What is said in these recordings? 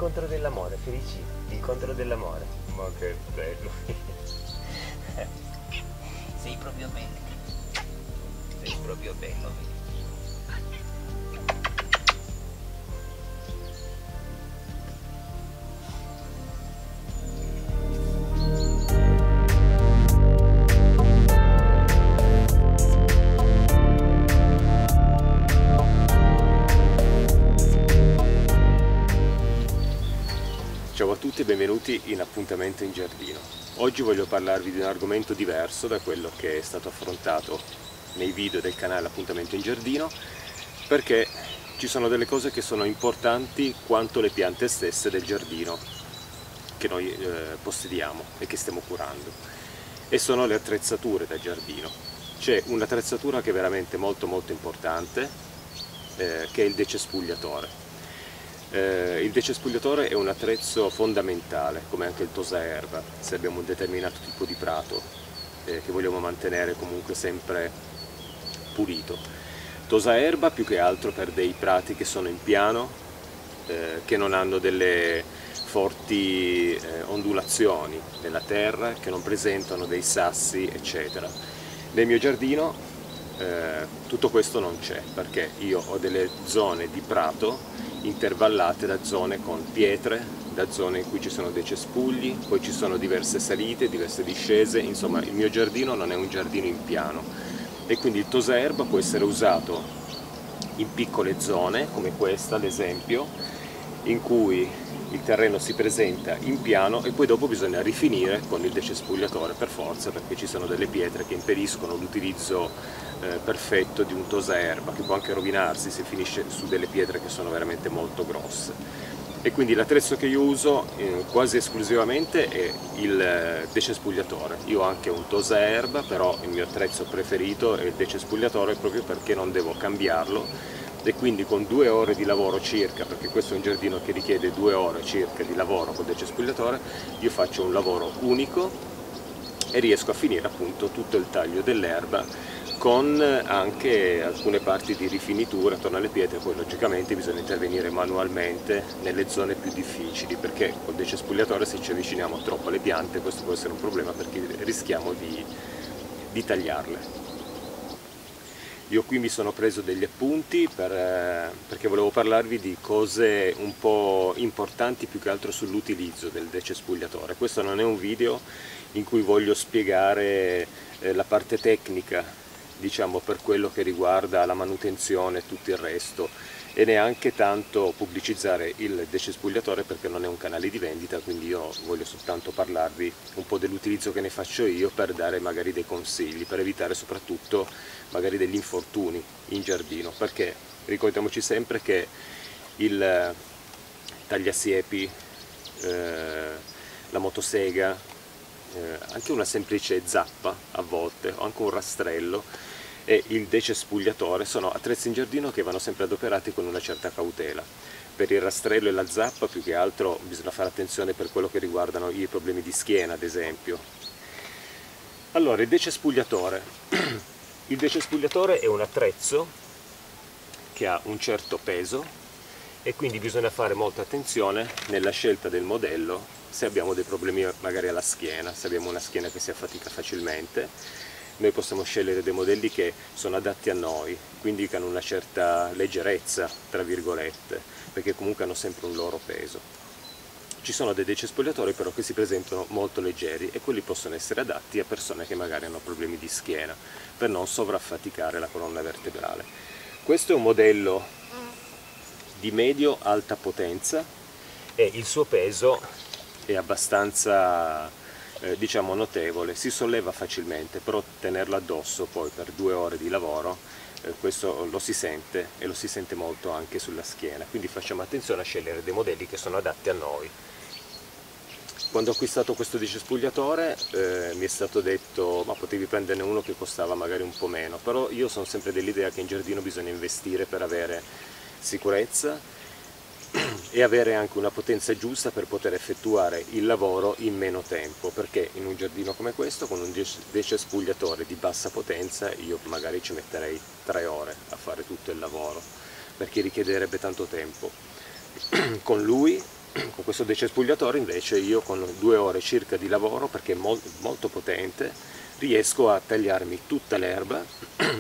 l'incontro dell'amore, Felici, l'incontro dell'amore. Ma che bello. Sei proprio bello. Sei proprio bello. Ciao a tutti e benvenuti in Appuntamento in Giardino. Oggi voglio parlarvi di un argomento diverso da quello che è stato affrontato nei video del canale Appuntamento in Giardino, perché ci sono delle cose che sono importanti quanto le piante stesse del giardino che noi possediamo e che stiamo curando, e sono le attrezzature da giardino. C'è un'attrezzatura che è veramente molto importante, che è il decespugliatore. Il decespugliatore è un attrezzo fondamentale, come anche il tosaerba, se abbiamo un determinato tipo di prato che vogliamo mantenere comunque sempre pulito. Tosaerba più che altro per dei prati che sono in piano, che non hanno delle forti ondulazioni nella terra, che non presentano dei sassi, eccetera. Nel mio giardino tutto questo non c'è, perché io ho delle zone di prato intervallate da zone con pietre, da zone in cui ci sono dei cespugli, poi ci sono diverse salite, diverse discese, insomma il mio giardino non è un giardino in piano, e quindi il tosaerba può essere usato in piccole zone, come questa ad esempio, in cui il terreno si presenta in piano e poi dopo bisogna rifinire con il decespugliatore per forza, perché ci sono delle pietre che impediscono l'utilizzo perfetto di un tosaerba, che può anche rovinarsi se finisce su delle pietre che sono veramente molto grosse. E quindi l'attrezzo che io uso quasi esclusivamente è il decespugliatore. Io ho anche un tosaerba, però il mio attrezzo preferito è il decespugliatore, proprio perché non devo cambiarlo, e quindi con 2 ore di lavoro circa, perché questo è un giardino che richiede 2 ore circa di lavoro col decespugliatore, io faccio un lavoro unico e riesco a finire appunto tutto il taglio dell'erba, con anche alcune parti di rifinitura attorno alle pietre. Poi logicamente bisogna intervenire manualmente nelle zone più difficili, perché col decespugliatore se ci avviciniamo troppo alle piante questo può essere un problema, perché rischiamo di tagliarle. Io qui mi sono preso degli appunti perché volevo parlarvi di cose un po' importanti, più che altro sull'utilizzo del decespugliatore. Questo non è un video in cui voglio spiegare la parte tecnica, diciamo, per quello che riguarda la manutenzione e tutto il resto, e neanche tanto pubblicizzare il decespugliatore, perché non è un canale di vendita, quindi io voglio soltanto parlarvi un po' dell'utilizzo che ne faccio io, per dare magari dei consigli, per evitare soprattutto magari degli infortuni in giardino, perché ricordiamoci sempre che il tagliasiepi, la motosega, anche una semplice zappa a volte, o anche un rastrello, e il decespugliatore sono attrezzi in giardino che vanno sempre adoperati con una certa cautela. Per il rastrello e la zappa più che altro bisogna fare attenzione per quello che riguardano i problemi di schiena, ad esempio. Allora, il decespugliatore. Il decespugliatore è un attrezzo che ha un certo peso, e quindi bisogna fare molta attenzione nella scelta del modello se abbiamo dei problemi magari alla schiena, se abbiamo una schiena che si affatica facilmente. Noi possiamo scegliere dei modelli che sono adatti a noi, quindi che hanno una certa leggerezza, tra virgolette, perché comunque hanno sempre un loro peso. Ci sono dei decespugliatori però che si presentano molto leggeri, e quelli possono essere adatti a persone che magari hanno problemi di schiena, per non sovraffaticare la colonna vertebrale. Questo è un modello di medio-alta potenza e il suo peso è abbastanza diciamo notevole, si solleva facilmente, però tenerlo addosso poi per 2 ore di lavoro, questo lo si sente, e lo si sente molto anche sulla schiena, quindi facciamo attenzione a scegliere dei modelli che sono adatti a noi. Quando ho acquistato questo decespugliatore mi è stato detto ma potevi prenderne uno che costava magari un po' meno, però io sono sempre dell'idea che in giardino bisogna investire per avere sicurezza e avere anche una potenza giusta per poter effettuare il lavoro in meno tempo, perché in un giardino come questo, con un decespugliatore di bassa potenza, io magari ci metterei 3 ore a fare tutto il lavoro, perché richiederebbe tanto tempo. Con lui Con questo decespugliatore invece io con 2 ore circa di lavoro, perché è molto potente, riesco a tagliarmi tutta l'erba,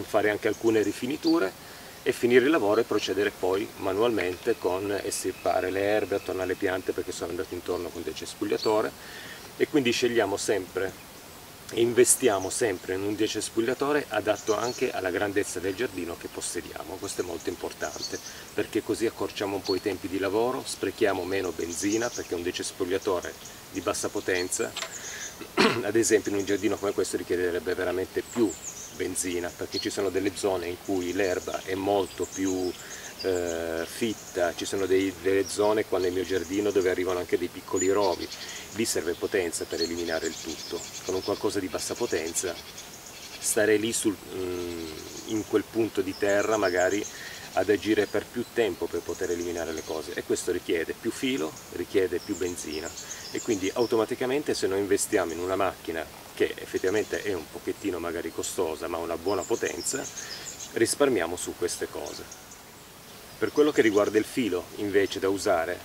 fare anche alcune rifiniture e finire il lavoro e procedere poi manualmente con estirpare le erbe attorno alle piante, perché sono andato intorno con il decespugliatore. E quindi scegliamo sempre e investiamo sempre in un decespugliatore adatto anche alla grandezza del giardino che possediamo. Questo è molto importante, perché così accorciamo un po' i tempi di lavoro, sprechiamo meno benzina, perché un decespugliatore di bassa potenza, ad esempio in un giardino come questo, richiederebbe veramente più benzina, perché ci sono delle zone in cui l'erba è molto più fitta, ci sono delle zone qua nel mio giardino dove arrivano anche dei piccoli rovi. Lì serve potenza per eliminare il tutto. Con un qualcosa di bassa potenza, stare lì in quel punto di terra magari ad agire per più tempo per poter eliminare le cose, e questo richiede più filo, richiede più benzina, e quindi automaticamente se noi investiamo in una macchina che effettivamente è un pochettino magari costosa ma ha una buona potenza, risparmiamo su queste cose. Per quello che riguarda il filo invece da usare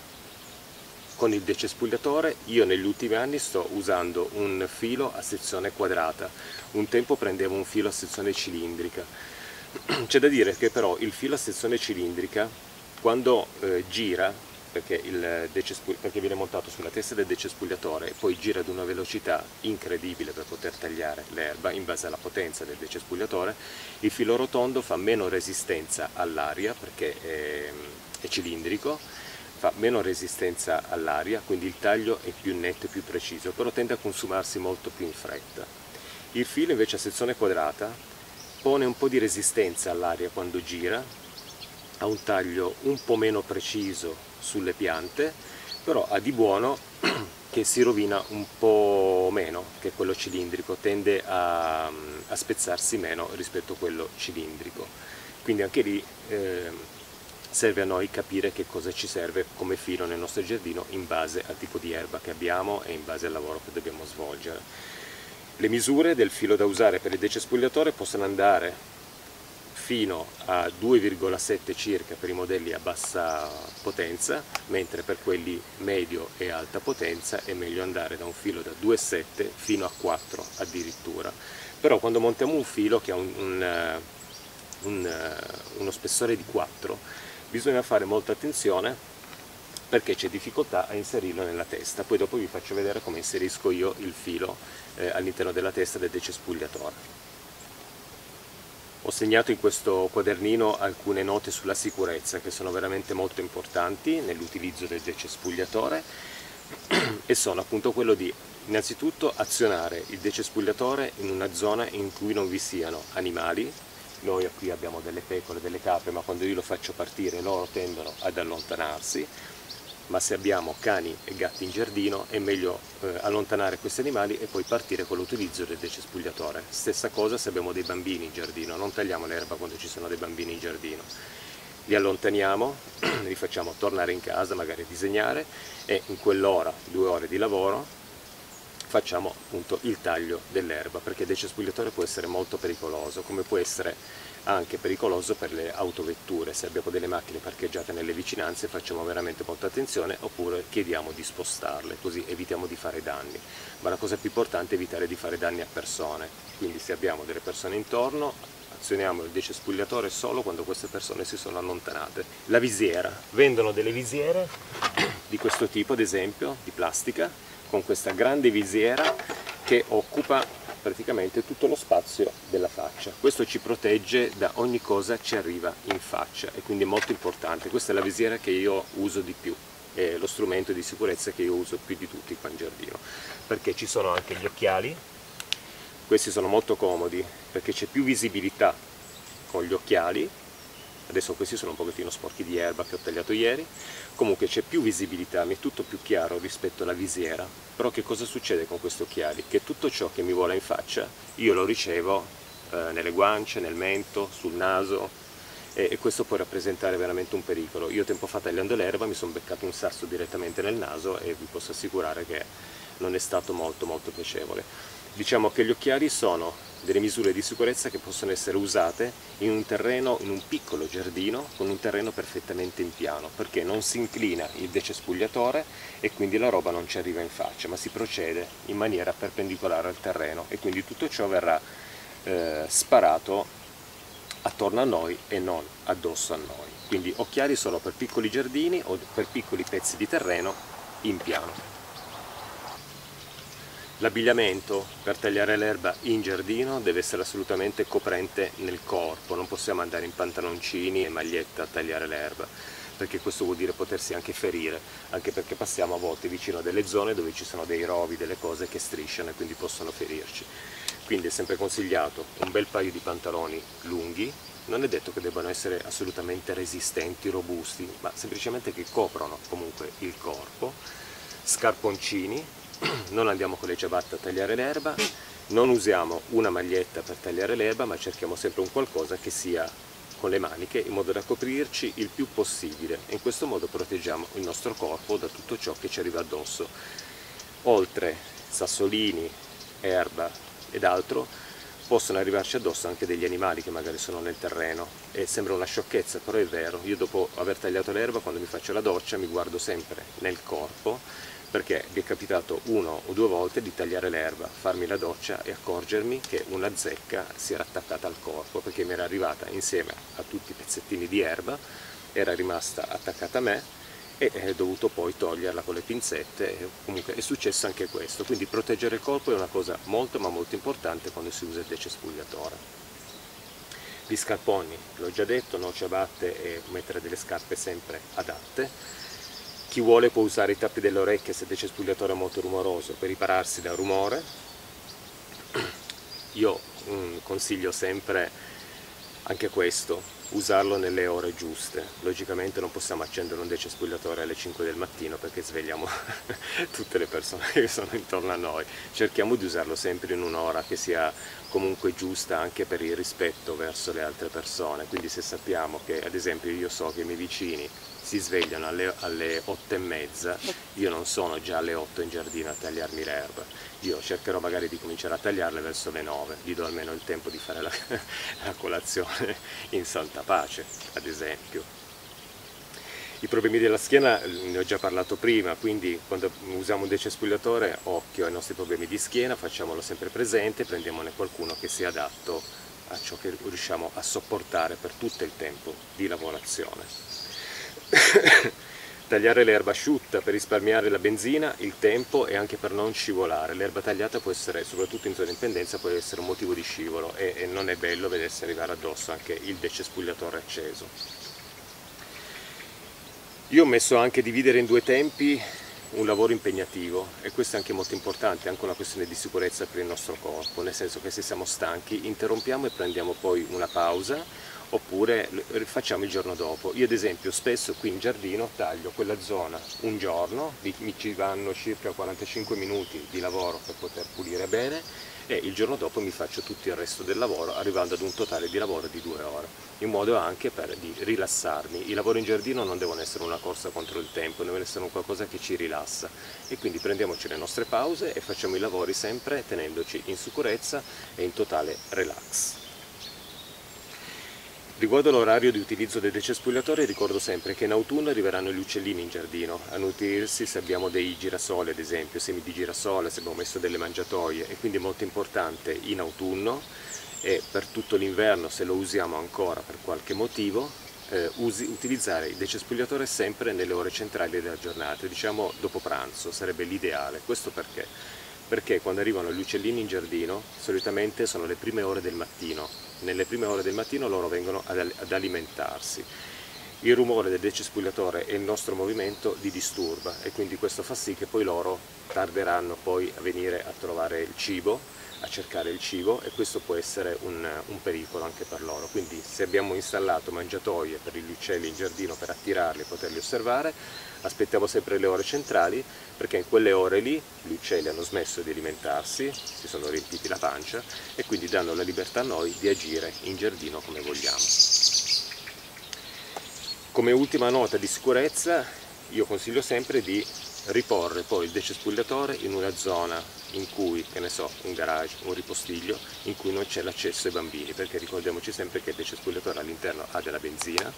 con il decespugliatore, io negli ultimi anni sto usando un filo a sezione quadrata. Un tempo prendevo un filo a sezione cilindrica. C'è da dire che però il filo a sezione cilindrica, quando gira, perché viene montato sulla testa del decespugliatore e poi gira ad una velocità incredibile per poter tagliare l'erba in base alla potenza del decespugliatore, il filo rotondo fa meno resistenza all'aria, perché è cilindrico, fa meno resistenza all'aria, quindi il taglio è più netto e più preciso, però tende a consumarsi molto più in fretta. Il filo invece a sezione quadrata pone un po' di resistenza all'aria quando gira, ha un taglio un po' meno preciso sulle piante, però ha di buono che si rovina un po' meno che quello cilindrico, tende a spezzarsi meno rispetto a quello cilindrico. Quindi anche lì serve a noi capire che cosa ci serve come filo nel nostro giardino in base al tipo di erba che abbiamo e in base al lavoro che dobbiamo svolgere. Le misure del filo da usare per il decespugliatore possono andare fino a 2,7 circa per i modelli a bassa potenza, mentre per quelli medio e alta potenza è meglio andare da un filo da 2,7 fino a 4 addirittura. Però quando montiamo un filo che ha uno spessore di 4, bisogna fare molta attenzione, perché c'è difficoltà a inserirlo nella testa. Poi dopo vi faccio vedere come inserisco io il filo all'interno della testa del decespugliatore. Ho segnato in questo quadernino alcune note sulla sicurezza che sono veramente molto importanti nell'utilizzo del decespugliatore, e sono appunto quello di innanzitutto azionare il decespugliatore in una zona in cui non vi siano animali. Noi qui abbiamo delle pecore, delle capre, ma quando io lo faccio partire loro tendono ad allontanarsi, ma se abbiamo cani e gatti in giardino è meglio allontanare questi animali e poi partire con l'utilizzo del decespugliatore. Stessa cosa se abbiamo dei bambini in giardino, non tagliamo l'erba quando ci sono dei bambini in giardino. Li allontaniamo, li facciamo tornare in casa, magari a disegnare, e in quell'ora, 2 ore di lavoro, facciamo appunto il taglio dell'erba, perché il decespugliatore può essere molto pericoloso, come può essere anche pericoloso per le autovetture. Se abbiamo delle macchine parcheggiate nelle vicinanze facciamo veramente molta attenzione, oppure chiediamo di spostarle, così evitiamo di fare danni. Ma la cosa più importante è evitare di fare danni a persone, quindi se abbiamo delle persone intorno azioniamo il decespugliatore solo quando queste persone si sono allontanate. La visiera, vendono delle visiere di questo tipo, ad esempio di plastica, con questa grande visiera che occupa praticamente tutto lo spazio della faccia. Questo ci protegge da ogni cosa ci arriva in faccia, e quindi è molto importante. Questa è la visiera che io uso di più, è lo strumento di sicurezza che io uso più di tutti qua in giardino, perché ci sono anche gli occhiali. Questi sono molto comodi perché c'è più visibilità con gli occhiali. Adesso questi sono un pochettino sporchi di erba che ho tagliato ieri, comunque c'è più visibilità, mi è tutto più chiaro rispetto alla visiera. Però che cosa succede con questi occhiali? Che tutto ciò che mi vola in faccia io lo ricevo nelle guance, nel mento, sul naso, e questo può rappresentare veramente un pericolo. Io tempo fa, tagliando l'erba, mi sono beccato un sasso direttamente nel naso e vi posso assicurare che non è stato molto piacevole. Diciamo che gli occhiali sono delle misure di sicurezza che possono essere usate in un terreno, in un piccolo giardino, con un terreno perfettamente in piano, perché non si inclina il decespugliatore e quindi la roba non ci arriva in faccia, ma si procede in maniera perpendicolare al terreno e quindi tutto ciò verrà sparato attorno a noi e non addosso a noi. Quindi occhiali solo per piccoli giardini o per piccoli pezzi di terreno in piano. L'abbigliamento per tagliare l'erba in giardino deve essere assolutamente coprente nel corpo, non possiamo andare in pantaloncini e maglietta a tagliare l'erba, perché questo vuol dire potersi anche ferire, anche perché passiamo a volte vicino a delle zone dove ci sono dei rovi, delle cose che strisciano e quindi possono ferirci. Quindi è sempre consigliato un bel paio di pantaloni lunghi, non è detto che debbano essere assolutamente resistenti, robusti, ma semplicemente che coprono comunque il corpo, scarponcini, non andiamo con le ciabatte a tagliare l'erba, non usiamo una maglietta per tagliare l'erba, ma cerchiamo sempre un qualcosa che sia con le maniche in modo da coprirci il più possibile e in questo modo proteggiamo il nostro corpo da tutto ciò che ci arriva addosso. Oltre sassolini, erba ed altro possono arrivarci addosso anche degli animali che magari sono nel terreno e sembra una sciocchezza, però è vero. Io dopo aver tagliato l'erba, quando mi faccio la doccia, mi guardo sempre nel corpo, perché mi è capitato 1 o 2 volte di tagliare l'erba, farmi la doccia e accorgermi che una zecca si era attaccata al corpo, perché mi era arrivata insieme a tutti i pezzettini di erba, era rimasta attaccata a me e ho dovuto poi toglierla con le pinzette e comunque è successo anche questo. Quindi proteggere il corpo è una cosa molto ma molto importante quando si usa il decespugliatore. Gli scarponi, l'ho già detto, no ciabatte e mettere delle scarpe sempre adatte. Chi vuole può usare i tappi delle orecchie se il decespugliatore è molto rumoroso per ripararsi dal rumore. Io consiglio sempre anche questo, usarlo nelle ore giuste. Logicamente non possiamo accendere un decespugliatore alle 5 del mattino perché svegliamo tutte le persone che sono intorno a noi. Cerchiamo di usarlo sempre in un'ora che sia comunque giusta anche per il rispetto verso le altre persone. Quindi se sappiamo che, ad esempio, io so che i miei vicini si svegliano alle 8:30, io non sono già alle 8 in giardino a tagliarmi l'erba, io cercherò magari di cominciare a tagliarle verso le 9, gli do almeno il tempo di fare la colazione in santa pace, ad esempio. I problemi della schiena ne ho già parlato prima, quindi quando usiamo un decespugliatore, occhio ai nostri problemi di schiena, facciamolo sempre presente, prendiamone qualcuno che sia adatto a ciò che riusciamo a sopportare per tutto il tempo di lavorazione. Tagliare l'erba asciutta per risparmiare la benzina, il tempo e anche per non scivolare. L'erba tagliata può essere, soprattutto in zona in pendenza, può essere un motivo di scivolo e non è bello vedersi arrivare addosso anche il decespugliatore acceso. Io ho messo anche dividere in 2 tempi un lavoro impegnativo e questo è anche molto importante, anche una questione di sicurezza per il nostro corpo, nel senso che se siamo stanchi interrompiamo e prendiamo poi una pausa oppure facciamo il giorno dopo. Io ad esempio spesso qui in giardino taglio quella zona un giorno, mi ci vanno circa 45 minuti di lavoro per poter pulire bene e il giorno dopo mi faccio tutto il resto del lavoro arrivando ad un totale di lavoro di 2 ore, in modo anche di rilassarmi. I lavori in giardino non devono essere una corsa contro il tempo, devono essere un qualcosa che ci rilassa e quindi prendiamoci le nostre pause e facciamo i lavori sempre tenendoci in sicurezza e in totale relax. Riguardo l'orario di utilizzo del decespugliatore ricordo sempre che in autunno arriveranno gli uccellini in giardino a nutrirsi se abbiamo dei girasoli ad esempio, semi di girasole, se abbiamo messo delle mangiatoie e quindi è molto importante in autunno e per tutto l'inverno se lo usiamo ancora per qualche motivo utilizzare il decespugliatore sempre nelle ore centrali della giornata, diciamo dopo pranzo sarebbe l'ideale. Questo perché? Perché quando arrivano gli uccellini in giardino solitamente sono le prime ore del mattino. Nelle prime ore del mattino loro vengono ad alimentarsi. Il rumore del decespugliatore e il nostro movimento li disturba e quindi questo fa sì che poi loro tarderanno poi a venire a trovare il cibo, a cercare il cibo e questo può essere un pericolo anche per loro. Quindi se abbiamo installato mangiatoie per gli uccelli in giardino per attirarli e poterli osservare, aspettiamo sempre le ore centrali perché in quelle ore lì gli uccelli hanno smesso di alimentarsi, si sono riempiti la pancia e quindi danno la libertà a noi di agire in giardino come vogliamo. Come ultima nota di sicurezza io consiglio sempre di riporre poi il decespugliatore in una zona in cui, che ne so, un garage, un ripostiglio, in cui non c'è l'accesso ai bambini, perché ricordiamoci sempre che il decespugliatore all'interno ha della benzina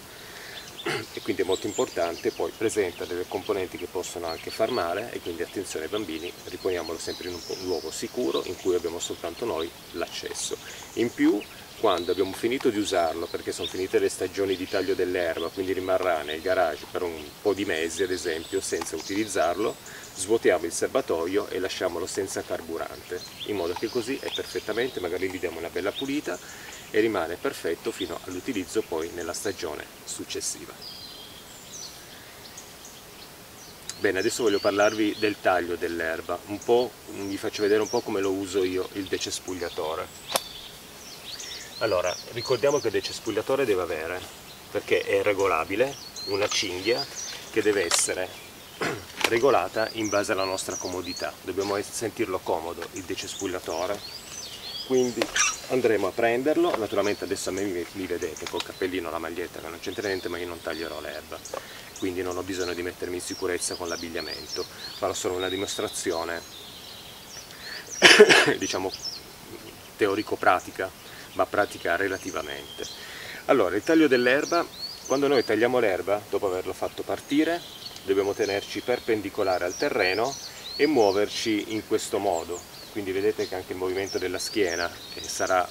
e quindi è molto importante, poi presenta delle componenti che possono anche far male e quindi attenzione ai bambini, riponiamolo sempre in un luogo sicuro in cui abbiamo soltanto noi l'accesso. In più, quando abbiamo finito di usarlo, perché sono finite le stagioni di taglio dell'erba, quindi rimarrà nel garage per un po' di mesi ad esempio senza utilizzarlo, svuotiamo il serbatoio e lasciamolo senza carburante, in modo che così è perfettamente, magari gli diamo una bella pulita e rimane perfetto fino all'utilizzo poi nella stagione successiva. Bene, adesso voglio parlarvi del taglio dell'erba, vi faccio vedere un po' come lo uso io il decespugliatore. Allora, ricordiamo che il decespugliatore deve avere, perché è regolabile, una cinghia che deve essere regolata in base alla nostra comodità. Dobbiamo sentirlo comodo il decespugliatore, quindi andremo a prenderlo. Naturalmente adesso a me mi vedete col cappellino, la maglietta, che non c'entra niente, ma io non taglierò l'erba, quindi non ho bisogno di mettermi in sicurezza con l'abbigliamento, farò solo una dimostrazione diciamo teorico-pratica, ma pratica relativamente. Allora, il taglio dell'erba, quando noi tagliamo l'erba, dopo averlo fatto partire, dobbiamo tenerci perpendicolare al terreno e muoverci in questo modo. Quindi vedete che anche il movimento della schiena sarà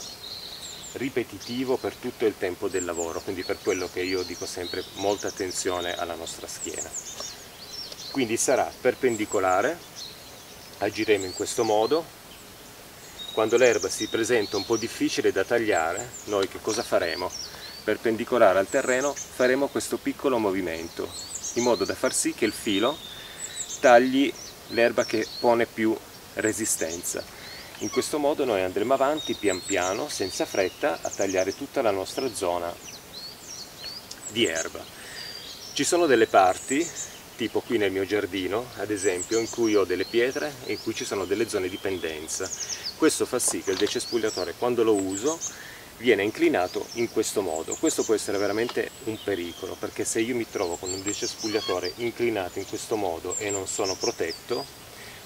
ripetitivo per tutto il tempo del lavoro, quindi per quello che io dico sempre molta attenzione alla nostra schiena. Quindi sarà perpendicolare, agiremo in questo modo. Quando l'erba si presenta un po' difficile da tagliare, noi che cosa faremo? Perpendicolare al terreno faremo questo piccolo movimento, in modo da far sì che il filo tagli l'erba che pone più resistenza. In questo modo noi andremo avanti pian piano, senza fretta, a tagliare tutta la nostra zona di erba. Ci sono delle parti, tipo qui nel mio giardino, ad esempio, in cui ho delle pietre e in cui ci sono delle zone di pendenza. Questo fa sì che il decespugliatore, quando lo uso, viene inclinato in questo modo. Questo può essere veramente un pericolo, perché se io mi trovo con un decespugliatore inclinato in questo modo e non sono protetto,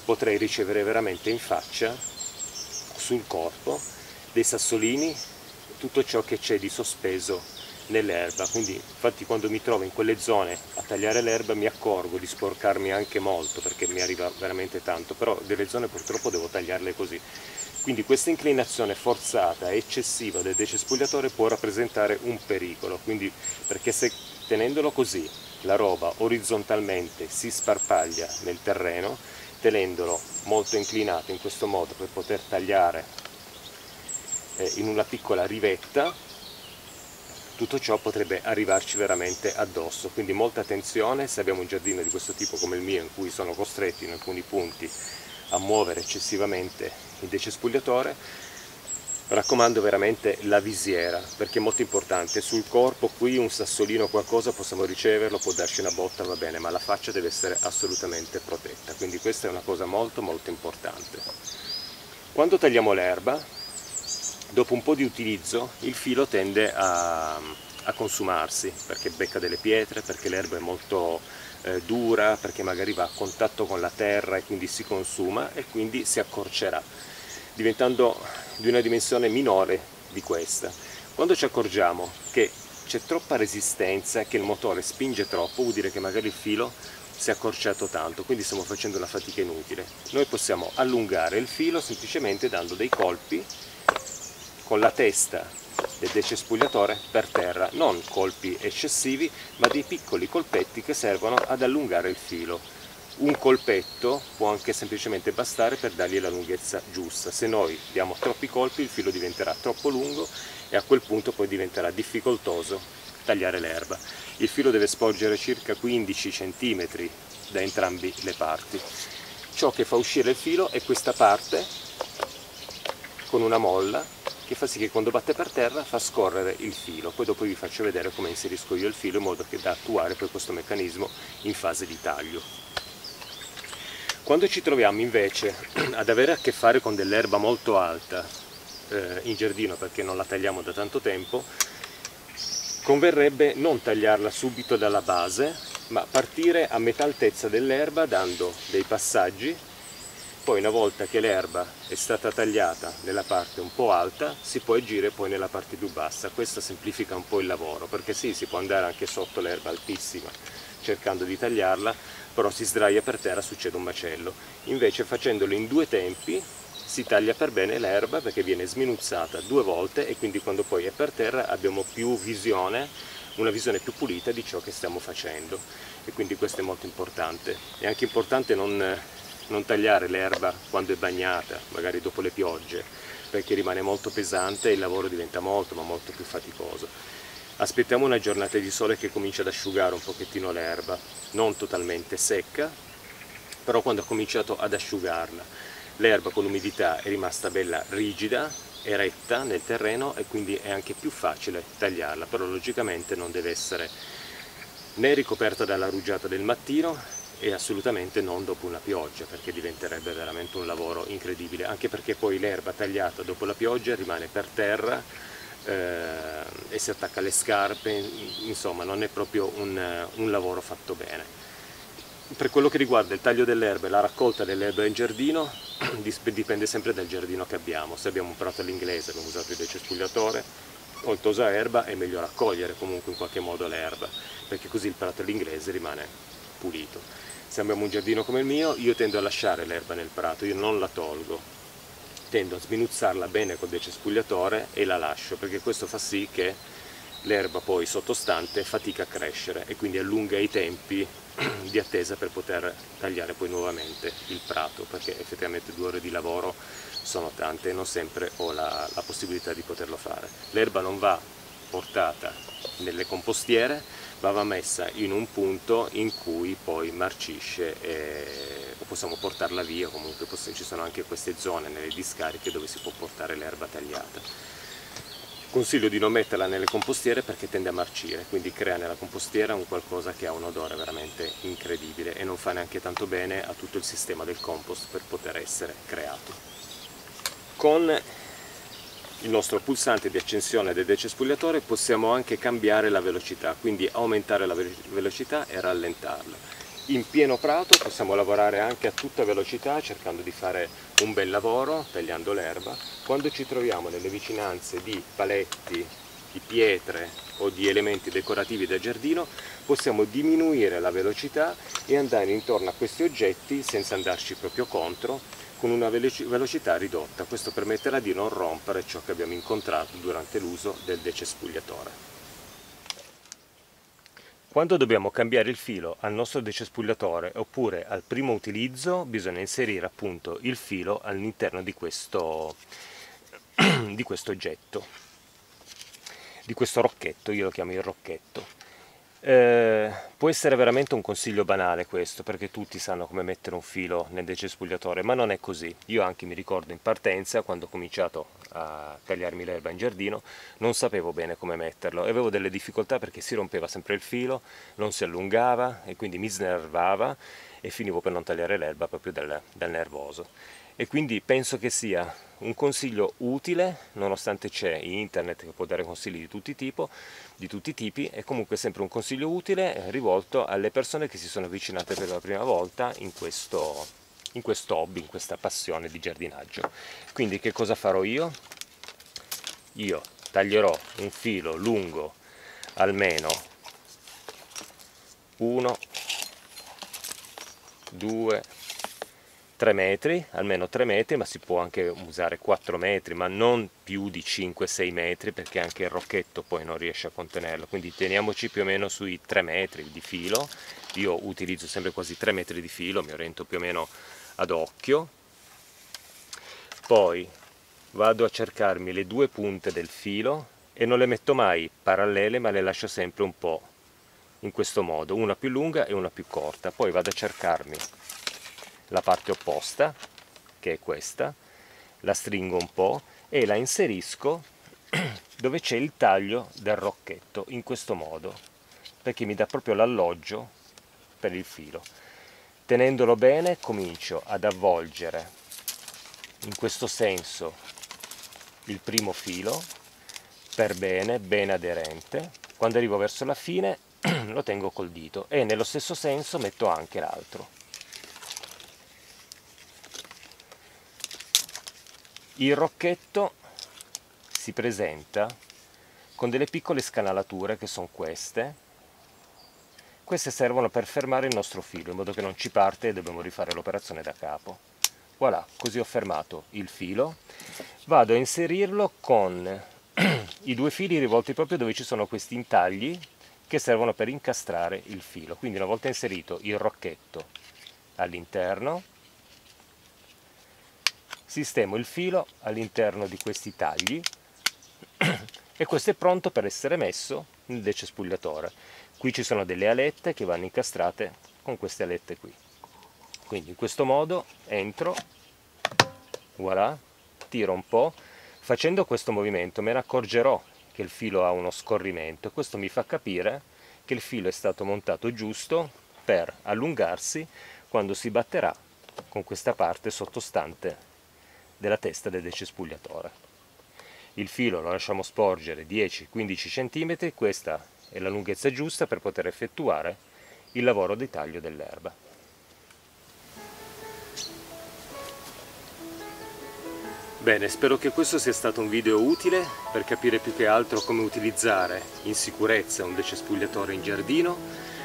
potrei ricevere veramente in faccia, sul corpo, dei sassolini, tutto ciò che c'è di sospeso nell'erba. Quindi infatti quando mi trovo in quelle zone a tagliare l'erba mi accorgo di sporcarmi anche molto, perché mi arriva veramente tanto, però delle zone purtroppo devo tagliarle così. Quindi questa inclinazione forzata e eccessiva del decespugliatore può rappresentare un pericolo, quindi, perché se tenendolo così la roba orizzontalmente si sparpaglia nel terreno, tenendolo molto inclinato in questo modo per poter tagliare in una piccola rivetta, tutto ciò potrebbe arrivarci veramente addosso. Quindi molta attenzione se abbiamo un giardino di questo tipo come il mio, in cui sono costretto in alcuni punti a muovere eccessivamente il decespugliatore. Raccomando veramente la visiera, perché è molto importante. Sul corpo qui un sassolino o qualcosa possiamo riceverlo, può darci una botta, va bene, ma la faccia deve essere assolutamente protetta, quindi questa è una cosa molto molto importante. Quando tagliamo l'erba, dopo un po' di utilizzo il filo tende a consumarsi, perché becca delle pietre, perché l'erba è molto dura, perché magari va a contatto con la terra e quindi si consuma e quindi si accorcerà, diventando di una dimensione minore di questa. Quando ci accorgiamo che c'è troppa resistenza, che il motore spinge troppo, vuol dire che magari il filo si è accorciato tanto, quindi stiamo facendo una fatica inutile. Noi possiamo allungare il filo semplicemente dando dei colpi con la testa del decespugliatore per terra, non colpi eccessivi, ma dei piccoli colpetti che servono ad allungare il filo. Un colpetto può anche semplicemente bastare per dargli la lunghezza giusta. Se noi diamo troppi colpi il filo diventerà troppo lungo e a quel punto poi diventerà difficoltoso tagliare l'erba. Il filo deve sporgere circa 15 cm da entrambe le parti. Ciò che fa uscire il filo è questa parte con una molla che fa sì che quando batte per terra fa scorrere il filo. Poi dopo vi faccio vedere come inserisco io il filo in modo che da attuare poi questo meccanismo in fase di taglio. Quando ci troviamo invece ad avere a che fare con dell'erba molto alta in giardino, perché non la tagliamo da tanto tempo, converrebbe non tagliarla subito dalla base, ma partire a metà altezza dell'erba dando dei passaggi, poi una volta che l'erba è stata tagliata nella parte un po' alta si può agire poi nella parte più bassa. Questo semplifica un po' il lavoro, perché sì, si può andare anche sotto l'erba altissima cercando di tagliarla, però si sdraia per terra, succede un macello. Invece facendolo in due tempi si taglia per bene l'erba, perché viene sminuzzata due volte e quindi quando poi è per terra abbiamo più visione, una visione più pulita di ciò che stiamo facendo, e quindi questo è molto importante. È anche importante non tagliare l'erba quando è bagnata, magari dopo le piogge, perché rimane molto pesante e il lavoro diventa molto ma molto più faticoso. Aspettiamo una giornata di sole che comincia ad asciugare un pochettino l'erba, non totalmente secca, però quando ha cominciato ad asciugarla, l'erba con l'umidità è rimasta bella rigida, eretta nel terreno, e quindi è anche più facile tagliarla, però logicamente non deve essere né ricoperta dalla rugiada del mattino e assolutamente non dopo una pioggia, perché diventerebbe veramente un lavoro incredibile, anche perché poi l'erba tagliata dopo la pioggia rimane per terra e si attacca alle scarpe, insomma non è proprio un lavoro fatto bene. Per quello che riguarda il taglio dell'erba e la raccolta dell'erba in giardino, dipende sempre dal giardino che abbiamo. Se abbiamo un prato all'inglese, abbiamo usato il decespugliatore, o il tosaerba, è meglio raccogliere comunque in qualche modo l'erba, perché così il prato all'inglese rimane pulito. Se abbiamo un giardino come il mio, io tendo a lasciare l'erba nel prato, io non la tolgo, tendo a sminuzzarla bene col decespugliatore e la lascio, perché questo fa sì che l'erba poi sottostante fatica a crescere e quindi allunga i tempi di attesa per poter tagliare poi nuovamente il prato, perché effettivamente 2 ore di lavoro sono tante e non sempre ho la possibilità di poterlo fare. L'erba non va portata nelle compostiere, ma va messa in un punto in cui poi marcisce e possiamo portarla via. Comunque ci sono anche queste zone nelle discariche dove si può portare l'erba tagliata. Consiglio di non metterla nelle compostiere perché tende a marcire, quindi crea nella compostiera un qualcosa che ha un odore veramente incredibile e non fa neanche tanto bene a tutto il sistema del compost per poter essere creato. Con il nostro pulsante di accensione del decespugliatore possiamo anche cambiare la velocità, quindi aumentare la velocità e rallentarla. In pieno prato possiamo lavorare anche a tutta velocità cercando di fare un bel lavoro tagliando l'erba. Quando ci troviamo nelle vicinanze di paletti, di pietre o di elementi decorativi del giardino possiamo diminuire la velocità e andare intorno a questi oggetti senza andarci proprio contro, con una velocità ridotta. Questo permetterà di non rompere ciò che abbiamo incontrato durante l'uso del decespugliatore. Quando dobbiamo cambiare il filo al nostro decespugliatore oppure al primo utilizzo, bisogna inserire appunto il filo all'interno di questo oggetto, di questo rocchetto, io lo chiamo il rocchetto. Può essere veramente un consiglio banale questo, perché tutti sanno come mettere un filo nel decespugliatore, ma non è così. Io anche mi ricordo in partenza, quando ho cominciato a tagliarmi l'erba in giardino, non sapevo bene come metterlo e avevo delle difficoltà perché si rompeva sempre il filo, non si allungava e quindi mi snervava e finivo per non tagliare l'erba proprio dal nervoso. E quindi penso che sia un consiglio utile, nonostante c'è internet che può dare consigli di tutti i tipi, è comunque sempre un consiglio utile rivolto alle persone che si sono avvicinate per la prima volta in questo hobby, in questa passione di giardinaggio. Quindi che cosa farò io? Io taglierò un filo lungo almeno 1, 2, 3 metri, almeno 3 metri, ma si può anche usare 4 metri, ma non più di 5-6 metri perché anche il rocchetto poi non riesce a contenerlo, quindi teniamoci più o meno sui 3 metri di filo. Io utilizzo sempre quasi 3 metri di filo, mi oriento più o meno ad occhio. Poi vado a cercarmi le 2 punte del filo e non le metto mai parallele, ma le lascio sempre un po' in questo modo, una più lunga e una più corta. Poi vado a cercarmi la parte opposta, che è questa, la stringo un po' e la inserisco dove c'è il taglio del rocchetto, in questo modo, perché mi dà proprio l'alloggio per il filo. Tenendolo bene comincio ad avvolgere in questo senso il primo filo per bene, ben aderente. Quando arrivo verso la fine lo tengo col dito e nello stesso senso metto anche l'altro. Il rocchetto si presenta con delle piccole scanalature che sono queste. Queste servono per fermare il nostro filo in modo che non ci parte e dobbiamo rifare l'operazione da capo. Voilà, così ho fermato il filo. Vado a inserirlo con i due fili rivolti proprio dove ci sono questi intagli che servono per incastrare il filo. Quindi una volta inserito il rocchetto all'interno, sistemo il filo all'interno di questi tagli e questo è pronto per essere messo nel decespugliatore. Qui ci sono delle alette che vanno incastrate con queste alette qui. Quindi in questo modo entro, voilà, tiro un po', facendo questo movimento me ne accorgerò che il filo ha uno scorrimento e questo mi fa capire che il filo è stato montato giusto per allungarsi quando si batterà con questa parte sottostante della testa del decespugliatore. Il filo lo lasciamo sporgere 10-15 cm, questa è la lunghezza giusta per poter effettuare il lavoro di taglio dell'erba. Bene, spero che questo sia stato un video utile per capire più che altro come utilizzare in sicurezza un decespugliatore in giardino.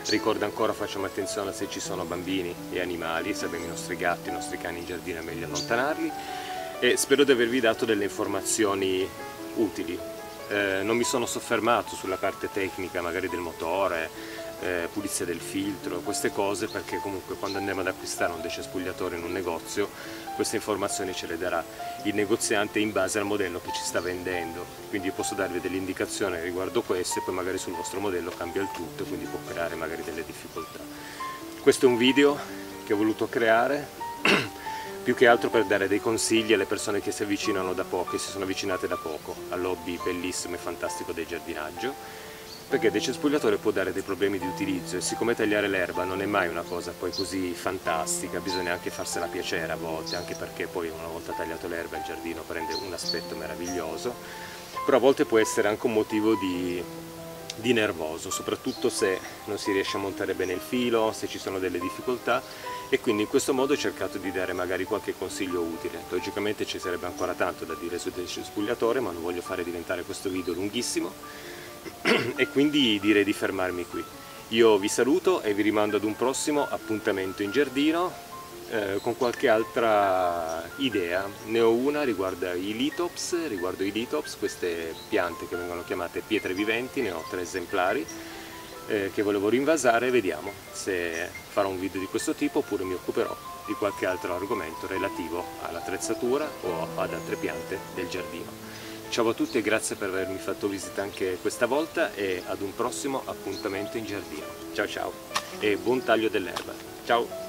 Ricordo ancora, facciamo attenzione se ci sono bambini e animali, se abbiamo i nostri gatti, i nostri cani in giardino è meglio allontanarli. E spero di avervi dato delle informazioni utili. Non mi sono soffermato sulla parte tecnica magari del motore, pulizia del filtro, queste cose, perché comunque quando andiamo ad acquistare un decespugliatore in un negozio queste informazioni ce le darà il negoziante in base al modello che ci sta vendendo, quindi posso darvi delle indicazioni riguardo queste e poi magari sul vostro modello cambia il tutto, quindi può creare magari delle difficoltà. Questo è un video che ho voluto creare più che altro per dare dei consigli alle persone che si avvicinano da poco, che si sono avvicinate da poco all'hobby bellissimo e fantastico del giardinaggio, perché il decespugliatore può dare dei problemi di utilizzo e siccome tagliare l'erba non è mai una cosa poi così fantastica, bisogna anche farsela piacere a volte, anche perché poi una volta tagliato l'erba il giardino prende un aspetto meraviglioso, però a volte può essere anche un motivo di nervoso, soprattutto se non si riesce a montare bene il filo, se ci sono delle difficoltà, e quindi in questo modo ho cercato di dare magari qualche consiglio utile. Logicamente ci sarebbe ancora tanto da dire sul decespugliatore, ma non voglio fare diventare questo video lunghissimo e quindi direi di fermarmi qui. Io vi saluto e vi rimando ad un prossimo appuntamento in giardino con qualche altra idea. Ne ho una riguardo i lithops, queste piante che vengono chiamate pietre viventi, ne ho 3 esemplari che volevo rinvasare. Vediamo se farò un video di questo tipo oppure mi occuperò di qualche altro argomento relativo all'attrezzatura o ad altre piante del giardino. Ciao a tutti e grazie per avermi fatto visita anche questa volta e ad un prossimo appuntamento in giardino. Ciao ciao e buon taglio dell'erba. Ciao!